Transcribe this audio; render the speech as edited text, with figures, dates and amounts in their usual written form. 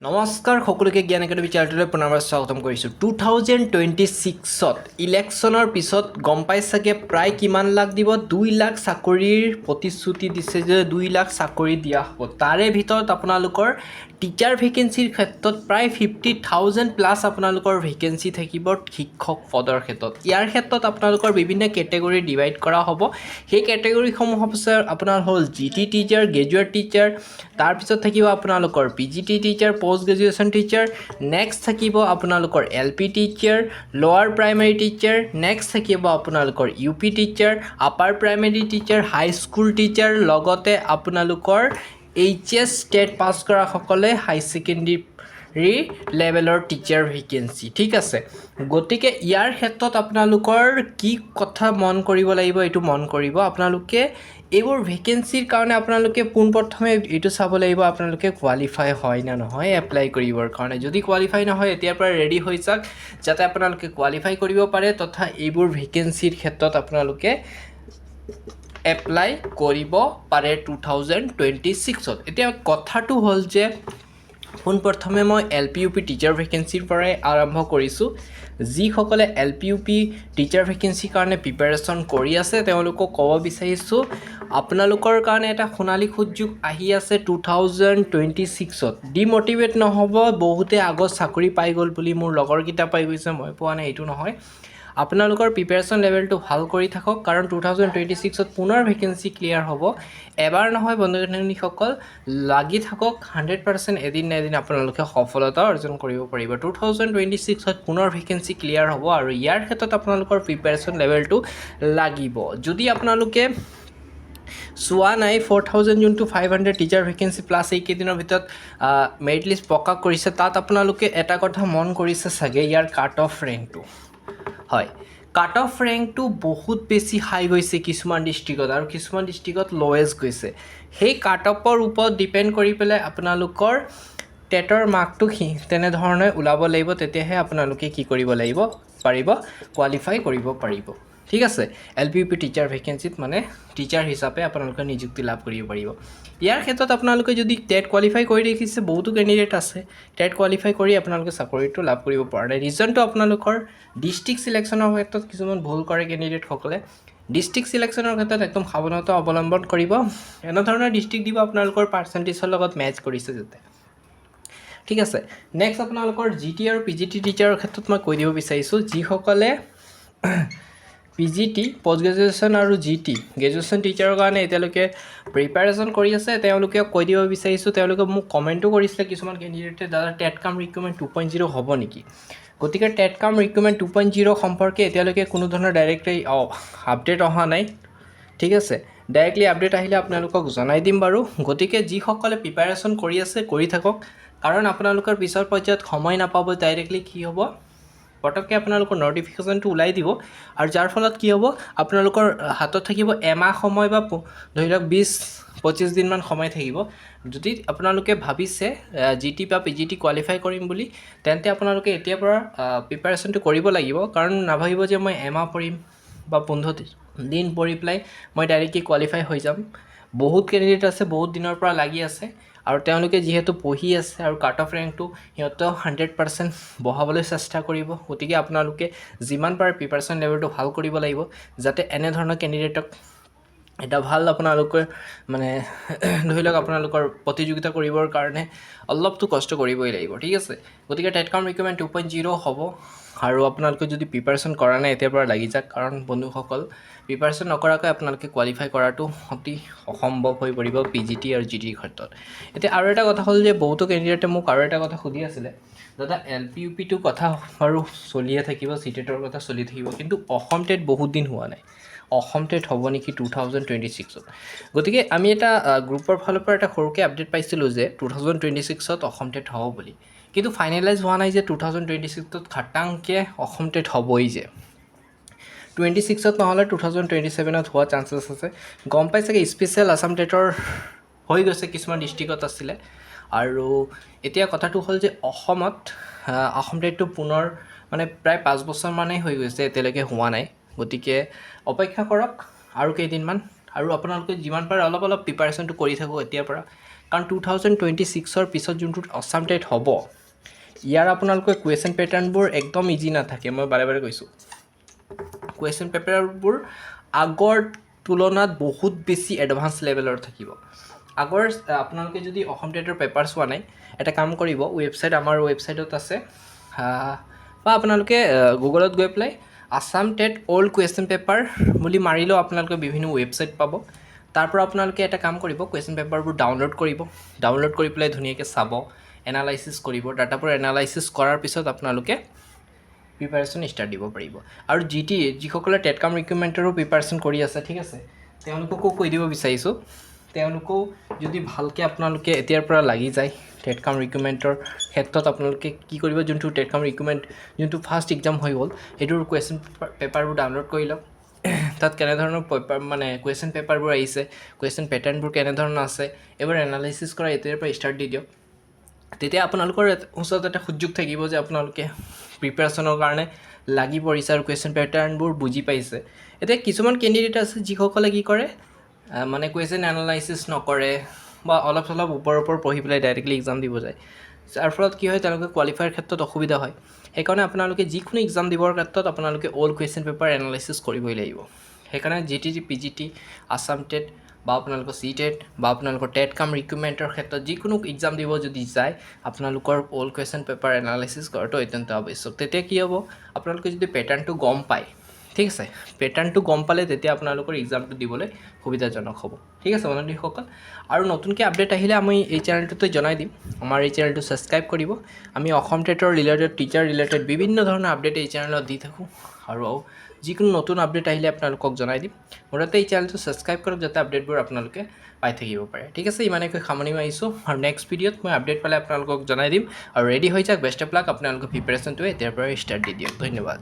নমস্কাৰ সকলোকে জ্ঞান একাডেমী চেনেলটোলৈ পুনৰবাৰ স্বাগতম কৰিছোঁ 2026ত ইলেকশ্যনৰ পিছত গম পাই চাগে প্ৰায় কিমান লাখ দিব 2 লাখ চাকৰিৰ প্ৰতিশ্ৰুতি দিছে যে 2 লাখ চাকৰি দিয়া হ'ব তাৰে ভিতৰত আপোনালোকৰ টিচাৰ ভেকেন্সিৰ ক্ষেত্ৰত প্ৰায় 50,000 প্লাছ আপোনালোকৰ ভেকেন্সি থাকিব শিক্ষক পদৰ ক্ষেত্ৰত ইয়াৰ ক্ষেত্ৰত আপোনালোকৰ বিভিন্ন কেটেগৰী ডিভাইড কৰা হ'ব সেই কেটেগৰীসমূহ হৈছে আপোনাৰ হ'ল জিটি টিচাৰ গ্ৰেজুৱেট টিচাৰ তাৰপিছত থাকিব আপোনালোকৰ PGT teacher post graduation teacher next থাকিব আপোনালোকৰ LP teacher lower primary teacher next থাকিব আপোনালোকৰ UP teacher upper primary teacher high school teacher লগতে আপোনালোকৰ এইচএছ টেট পাছ কৰা সকলে হাই সেকেন্ডাৰী লেভেলৰ টিচাৰ ভেকেন্সি ঠিক আছে গতিকে ইয়াৰ ক্ষেত্ৰত আপোনালোকৰ কি কথা মন কৰিব লাগিব এইটো মন কৰিব আপোনালোকে এইবোৰ ভেকেন্সিৰ কাৰণে আপোনালোকে পোনপ্ৰথমে এইটো চাব লাগিব আপোনালোকে কোৱালিফাই হয় না নহয় এপ্লাই কৰিবৰ কাৰণে যদি কোৱালিফাই নহয় এতিয়াৰ পৰা ৰেডি হৈ যাওক যাতে আপোনালোকে কোৱালিফাই কৰিব পাৰে তথা এইবোৰ ভেকেন্সিৰ ক্ষেত্ৰত আপোনালোকে এপ্লাই কৰিব পাৰে 2026ত এতিয়া কথাটো হ'ল যে পোনপ্ৰথমে মই এলপি ইউপি টিচাৰ ভেকেন্সিৰ পৰাই আৰম্ভ কৰিছোঁ যিসকলে এলপি ইউপি টিচাৰ ভেকেন্সিৰ কাৰণে প্ৰিপাৰেশ্যন কৰি আছে তেওঁলোকক ক'ব বিচাৰিছোঁ আপোনালোকৰ কাৰণে এটা সোণালী সুযোগ আহি আছে 2026ত ডিমোটিভেট নহ'ব বহুতে আগত চাকৰি পাই গ'ল বুলি মোৰ লগৰকেইটা পাই গৈছে মই পোৱা নাই এইটো নহয় আপোনালোকৰ প্ৰিপাৰেশ্যন লেভেলটো ভাল কৰি থাকক কাৰণ 2026ত পুনৰ ভেকেন্সি ক্লিয়াৰ হ'ব এবাৰ নহয় বন্ধু-বান্ধৱীসকল লাগি থাকক 100% এদিন না এদিন আপোনালোকে সফলতা অৰ্জন কৰিব পাৰিব 2026ত পুনৰ ভেকেন্সি ক্লিয়াৰ হ'ব আৰু ইয়াৰ ক্ষেত্ৰত আপোনালোকৰ প্ৰিপাৰেশ্যন লেভেলটো লাগিব যদি আপোনালোকে চোৱা নাই 4000 যোনটো 500 টিচাৰ ভেকেন্সি প্লাছ এইকেইদিনৰ ভিতৰত মেৰিট লিষ্ট প্ৰকাশ কৰিছে তাত আপোনালোকে এটা কথা মন কৰিছে চাগে ইয়াৰ কাট অফ ৰেংকটো হয় কাট অফ ৰেংকটো বহুত বেছি হাই গৈছে কিছুমান ডিষ্ট্ৰিক্টত আৰু কিছুমান ডিষ্ট্ৰিক্টত লৱেষ্ট গৈছে সেই কাট অফৰ ওপৰত ডিপেণ্ড কৰি পেলাই আপোনালোকৰ টেটৰ মাৰ্কটো তেনেধৰণে ওলাব লাগিব তেতিয়াহে আপোনালোকে কি কৰিব লাগিব পাৰিব কোৱালিফাই কৰিব পাৰিব ঠিক আছে এলপি ইউপি টিচাৰ ভেকেন্সিত মানে টিচাৰ হিচাপে আপোনালোকে নিযুক্তি লাভ কৰিব পাৰিব ইয়াৰ ক্ষেত্ৰত আপোনালোকে যদি টেট কোৱালিফাই কৰি দেখিছে বহুতো কেণ্ডিডেট আছে টেট কোৱালিফাই কৰি আপোনালোকে চাকৰিটো লাভ কৰিব পৰা নাই ৰিজনটো আপোনালোকৰ ডিষ্ট্ৰিক্ট চিলেকশ্যনৰ ক্ষেত্ৰত কিছুমান ভুল কৰে কেণ্ডিডেটসকলে ডিষ্ট্ৰিক্ট চিলেকশ্যনৰ ক্ষেত্ৰত একদম সাৱধানতা অৱলম্বন কৰিব এনেধৰণৰ ডিষ্ট্ৰিক্ট দিব আপোনালোকৰ পাৰ্চেণ্টেজৰ লগত মেচ কৰিছে যাতে ঠিক আছে নেক্সট আপোনালোকৰ জিটি আৰু পিজিটি টিচাৰৰ ক্ষেত্ৰত মই কৈ দিব বিচাৰিছোঁ যিসকলে পিজিটি পোষ্ট গ্ৰেজুৱেশ্যন আৰু জিটি গ্ৰেজুৱেশ্যন টিচাৰৰ কাৰণে এতিয়ালৈকে প্ৰিপাৰেশ্যন কৰি আছে তেওঁলোকে কৈ দিব বিচাৰিছোঁ তেওঁলোকে মোক কমেণ্টো কৰিছিলে কিছুমান কেণ্ডিডেটে দাদা টেট কাম ৰিক্ৰুটমেণ্ট 2.0 হ'ব নেকি গতিকে টেট কাম ৰিক্ৰুটমেণ্ট 2.0 সম্পৰ্কে এতিয়ালৈকে কোনো ধৰণৰ ডাইৰেক্টলি আপডেট অহা নাই ঠিক আছে ডাইৰেক্টলি আপডেট আহিলে আপোনালোকক জনাই দিম বাৰু গতিকে যিসকলে প্ৰিপাৰেশ্যন কৰি আছে কৰি থাকক কাৰণ আপোনালোকৰ পিছৰ পৰ্যায়ত সময় নাপাব ডাইৰেক্টলি কি হ'ব পটককৈ আপোনালোকৰ নটিফিকেশ্যনটো ওলাই দিব আৰু যাৰ ফলত কি হ'ব আপোনালোকৰ হাতত থাকিব এমাহ সময় বা ধৰি লওক 20-25 দিনমান সময় থাকিব যদি আপোনালোকে ভাবিছে জিটি বা পিজিটি কোৱালিফাই কৰিম বুলি তেন্তে আপোনালোকে এতিয়াৰ পৰা প্ৰিপাৰেশ্যনটো কৰিব লাগিব কাৰণ নাভাবিব যে মই এমাহ পঢ়িম বা 15 দিন পঢ়ি পেলাই মই ডাইৰেক্টলি কোৱালিফাই হৈ যাম বহুত কেণ্ডিডেট আছে বহুত দিনৰ পৰা লাগি আছে আৰু তেওঁলোকে যিহেতু পঢ়ি আছে আৰু কাট অফ ৰেংকটো সিহঁতেও 100% বঢ়াবলৈ চেষ্টা কৰিব গতিকে আপোনালোকে যিমান পাৰে প্ৰিপাৰেশ্যন লেভেলটো ভাল কৰিব লাগিব যাতে এনেধৰণৰ কেণ্ডিডেটক এটা ভাল আপোনালোকে মানে ধৰি লওক আপোনালোকৰ প্ৰতিযোগিতা কৰিবৰ কাৰণে অলপতো কষ্ট কৰিবই লাগিব ঠিক আছে গতিকে টেট কাম ৰিক্ৰুটমেণ্ট 2.0 হ'ব আৰু আপোনালোকে যদি প্ৰিপাৰেশ্যন কৰা নাই এতিয়াৰ পৰা লাগি যাওক কাৰণ বন্ধুসকল প্ৰিপাৰেশ্যন নকৰাকৈ আপোনালোকে কোৱালিফাই কৰাটো অতি অসম্ভৱ হৈ পৰিব পিজিটি আৰু জিটিৰ ক্ষেত্ৰত এতিয়া আৰু এটা কথা হ'ল যে বহুতো কেণ্ডিডেটে মোক আৰু এটা কথা সুধি আছিলে দাদা এলপি ইউপিটো কথা বাৰু চলিয়ে থাকিব চিটেটৰ কথা চলি থাকিব কিন্তু অসম টেট বহুত দিন হোৱা নাই অসম টেট হ'ব নেকি 2026ত গতিকে আমি এটা গ্ৰুপৰ ফালৰ পৰা এটা সৰুকৈ আপডেট পাইছিলোঁ যে 2026ত অসম টেট হ'ব বুলি কিন্তু ফাইনেলাইজ হোৱা নাই যে 2026ত খাটাংকৈ অসম টেট হ'বই যে 26ত নহ'লে 2027ত হোৱা চান্সেছ আছে গম পাই চাগে স্পেচিয়েল আছাম টেটৰ হৈ গৈছে কিছুমান ডিষ্ট্ৰিক্টত আছিলে আৰু এতিয়া কথাটো হ'ল যে অসমত অসম টেটটো পুনৰ মানে প্ৰায় 5 বছৰ মানেই হৈ গৈছে এতিয়ালৈকে হোৱা নাই গতিকে অপেক্ষা কৰক আৰু কেইদিনমান আৰু আপোনালোকে যিমান পাৰে অলপ প্ৰিপাৰেশ্যনটো কৰি থাকোঁ এতিয়াৰ পৰা কাৰণ 2026ৰ পিছত যোনটো আছাম টেট হ'ব ইয়াৰ আপোনালোকে কুৱেশ্যন পেটাৰ্ণবোৰ একদম ইজি নাথাকে মই বাৰে বাৰে কৈছোঁ কুৱেশ্যন পেপাৰবোৰ আগৰ তুলনাত বহুত বেছি এডভান্স লেভেলৰ থাকিব আগৰ আপোনালোকে যদি অসম টেটৰ পেপাৰ চোৱা নাই এটা কাম কৰিব ৱেবছাইট আমাৰ ৱেবছাইটত আছে বা আপোনালোকে গুগলত গৈ পেলাই Assam TET old question paper বুলি মাৰিলেও আপোনালোকে বিভিন্ন ৱেবছাইট পাব তাৰ পৰা আপোনালোকে এটা কাম কৰিব কুৱেশ্যন পেপাৰবোৰ ডাউনলোড কৰি পেলাই ধুনীয়াকৈ চাব এনালাইচিছ কৰিব ডাটাবোৰ এনালাইচিছ কৰাৰ পিছত আপোনালোকে প্ৰিপাৰেশ্যন ষ্টাৰ্ট দিব পাৰিব আৰু যিসকলে টেট কাম ৰিক্ৰুইটমেণ্টৰো প্ৰিপাৰেশ্যন কৰি আছে ঠিক আছে তেওঁলোককো কৈ দিব বিচাৰিছোঁ তেওঁলোকেও যদি ভালকৈ আপোনালোকে এতিয়াৰ পৰা লাগি যায় টেট কাম ৰিক্ৰুইটমেণ্টৰ ক্ষেত্ৰত আপোনালোকে কি কৰিব যোনটো টেট কাম ৰিক্ৰুইটমেণ্ট যোনটো ফাৰ্ষ্ট এক্সাম হৈ গ'ল সেইটোৰ কুৱেশ্যন পেপাৰবোৰ ডাউনলোড কৰি লওক তাত কেনেধৰণৰ পেপাৰ মানে কুৱেশ্যন পেপাৰবোৰ আহিছে কুৱেশ্যন পেটাৰ্ণবোৰ কেনেধৰণৰ আছে এইবোৰ এনালাইচিছ কৰা এতিয়াৰ পৰা ষ্টাৰ্ট দি দিয়ক তেতিয়া আপোনালোকৰ ওচৰত এটা সুযোগ থাকিব যে আপোনালোকে প্ৰিপাৰেশ্যনৰ কাৰণে লাগি পৰিছে আৰু কুৱেশ্যন পেটাৰ্ণবোৰ বুজি পাইছে এতিয়া কিছুমান কেণ্ডিডেট আছে যিসকলে কি কৰে মানে কুৱেশ্যন এনালাইচিছ নকৰে বা অলপ চলপ ওপৰৰ পঢ়ি পেলাই ডাইৰেক্টলি এক্সাম দিব যায় যাৰ ফলত কি হয় তেওঁলোকে কোৱালিফাইৰ ক্ষেত্ৰত অসুবিধা হয় সেইকাৰণে আপোনালোকে যিকোনো এক্সাম দিবৰ ক্ষেত্ৰত আপোনালোকে অল্ড কুৱেশ্যন পেপাৰ এনালাইচিছ কৰিবই লাগিব সেইকাৰণে GTT PGT আছাম টেট বা আপোনালোকৰ চি টেট বা আপোনালোকৰ টেট কাম ৰিক্ৰুইটমেণ্টৰ ক্ষেত্ৰত যিকোনো এক্সাম দিব যদি যায় আপোনালোকৰ অল্ড কুৱেশ্যন পেপাৰ এনালাইচিছ কৰাটো অত্যন্ত আৱশ্যক তেতিয়া কি হ'ব আপোনালোকে যদি পেটাৰ্ণটো গম পায় ঠিক আছে পেটাৰ্ণটো গম পালে তেতিয়া আপোনালোকৰ এক্সামটো দিবলৈ সুবিধাজনক হ'ব ঠিক আছে বন্ধুসকল আৰু নতুনকৈ আপডেট আহিলে আমি এই চেনেলটোতে জনাই দিম আমাৰ এই চেনেলটো ছাবস্ক্ৰাইব কৰিব আমি অসম টেটৰ ৰিলেটেড টিচাৰ ৰিলেটেড বিভিন্ন ধৰণৰ আপডেট এই চেনেলত দি থাকোঁ আৰু যিকোনো নতুন আপডেট আহিলে আপোনালোকক জনাই দিম মুঠতে এই চেনেলটো ছাবস্ক্ৰাইব কৰক যাতে আপডেটবোৰ আপোনালোকে পাই থাকিব পাৰে ঠিক আছে ইমানেকৈ সামৰণি মাৰিছোঁ আৰু নেক্সট ভিডিঅ'ত মই আপডেট পালে আপোনালোকক জনাই দিম আৰু ৰেডি হৈ যাওক বেষ্ট অফ লাক আপোনালোকৰ প্ৰিপাৰেশ্যনটোৱে এতিয়াৰ পৰা ষ্টাৰ্ট দি দিয়ক ধন্যবাদ